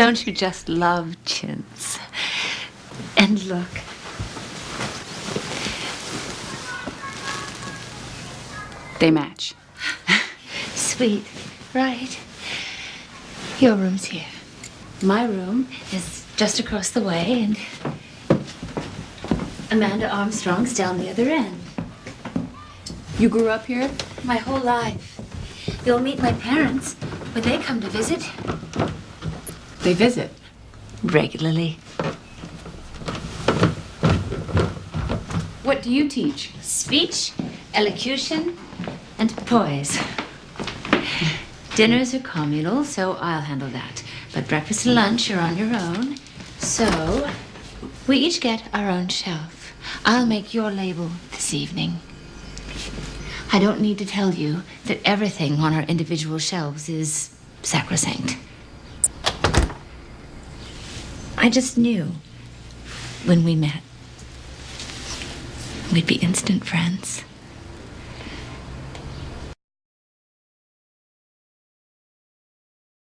Don't you just love chintz? And look. They match. Sweet, right? Your room's here. My room is just across the way, and Amanda Armstrong's down the other end. You grew up here? My whole life. You'll meet my parents when they come to visit. They visit? Regularly. What do you teach? Speech, elocution, and poise. Dinners are communal, so I'll handle that. But breakfast and lunch are on your own. So we each get our own shelf. I'll make your label this evening. I don't need to tell you that everything on our individual shelves is sacrosanct. I just knew when we met we'd be instant friends.